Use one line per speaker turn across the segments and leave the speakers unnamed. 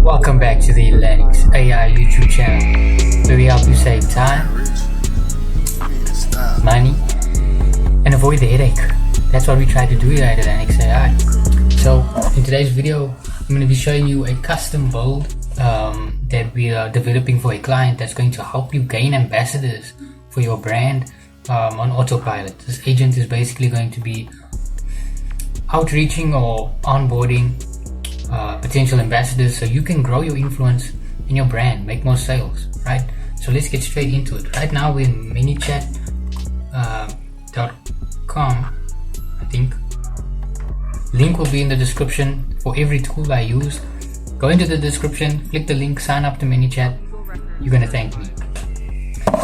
Welcome back to the Elanix AI YouTube channel, where we help you save time, money, and avoid the headache. That's what we try to do here at Elanix AI. So in today's video, I'm going to be showing you a custom build that we are developing for a client that's going to help you gain ambassadors for your brand on autopilot. This agent is basically going to be outreaching or onboarding potential ambassadors so you can grow your influence in your brand, make more sales, right? So let's get straight into it. Right now we're in ManyChat.com, I think. Link will be in the description for every tool I use. Go into the description, click the link, sign up to ManyChat. You're gonna thank me.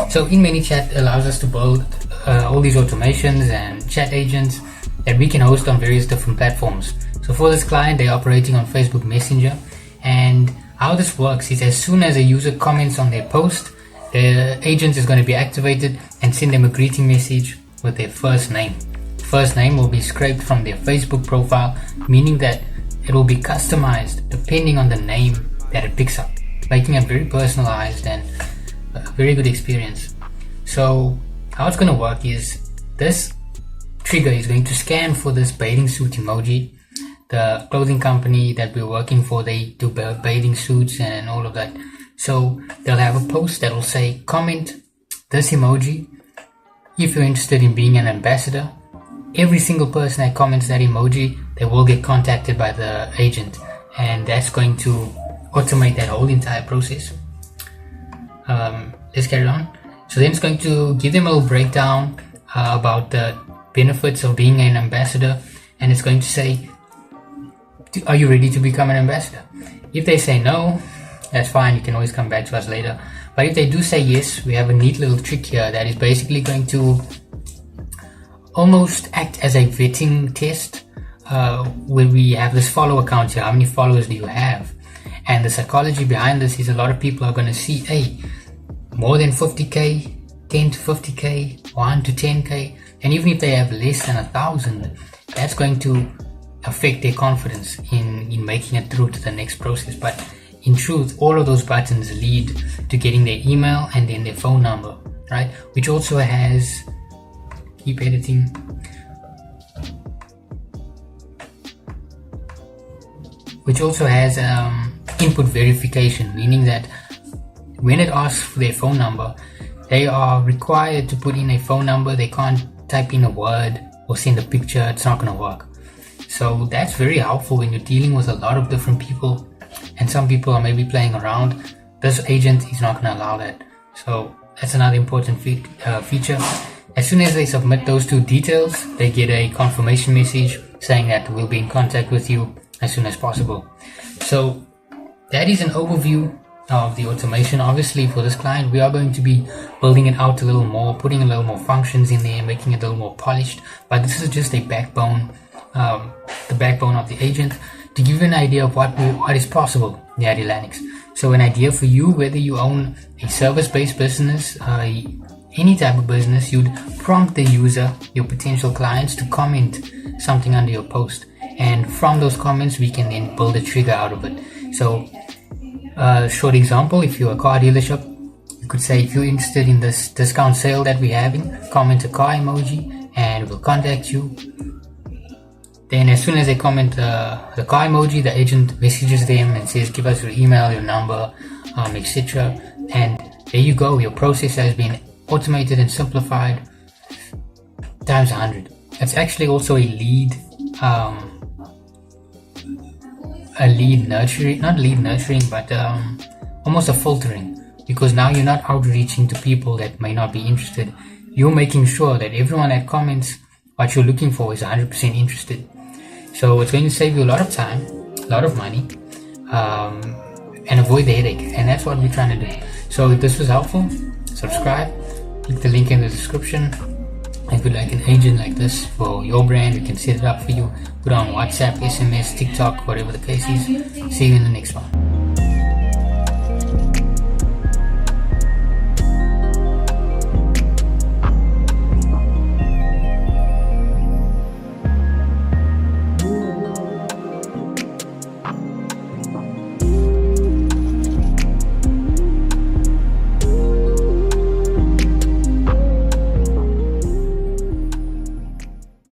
So in ManyChat allows us to build all these automations and chat agents that we can host on various different platforms. So for this client, they're operating on Facebook Messenger, and how this works is as soon as a user comments on their post, the agent is going to be activated and send them a greeting message with their first name. First name will be scraped from their Facebook profile, meaning that it will be customized depending on the name that it picks up, making it very personalized and a very good experience. So how it's going to work is this trigger is going to scan for this bathing suit emoji. The clothing company that we're working for, they do bathing suits and all of that. So they'll have a post that will say, comment this emoji if you're interested in being an ambassador. Every single person that comments that emoji, they will get contacted by the agent, and that's going to automate that whole entire process. Let's carry on. So then it's going to give them a little breakdown about the benefits of being an ambassador, and it's going to say, are you ready to become an ambassador? If they say no, that's fine, you can always come back to us later. But if they do say yes, we have a neat little trick here that is basically going to almost act as a vetting test, where we have this follow account here. How many followers do you have? And the psychology behind this is a lot of people are going to see, hey, more than 50k, 10 to 50k, 1 to 10k, and even if they have less than 1,000, that's going to affect their confidence in making it through to the next process. But in truth, all of those buttons lead to getting their email and then their phone number, right? Which also has, keep editing, which also has input verification, meaning that when it asks for their phone number, they are required to put in a phone number. They can't type in a word or send a picture. It's not going to work. So that's very helpful when you're dealing with a lot of different people, and some people are maybe playing around. This agent is not going to allow that. So that's another important feature. As soon as they submit those two details, they get a confirmation message saying that we'll be in contact with you as soon as possible. So that is an overview of the automation. Obviously for this client, we are going to be building it out a little more, putting a little more functions in there, making it a little more polished. But this is just a backbone, the backbone of the agent, to give you an idea of what is possible here at Elanix. So an idea for you, whether you own a service-based business, any type of business, you'd prompt the user, your potential clients, to comment something under your post, and from those comments we can then build a trigger out of it. So short example, if you're a car dealership, you could say, if you're interested in this discount sale that we're having, comment a car emoji and we'll contact you. Then as soon as they comment the car emoji, the agent messages them and says, give us your email, your number, etc. And there you go, your process has been automated and simplified times 100. It's actually also a lead nurturing, not lead nurturing, but almost a filtering, because now you're not outreaching to people that may not be interested. You're making sure that everyone that comments what you're looking for is 100% interested. So it's going to save you a lot of time, a lot of money, and avoid the headache, and that's what we're trying to do. So if this was helpful, subscribe, click the link in the description. If you'd like an agent like this for your brand, we can set it up for you. Put it on WhatsApp, SMS, TikTok, whatever the case is. See you in the next one.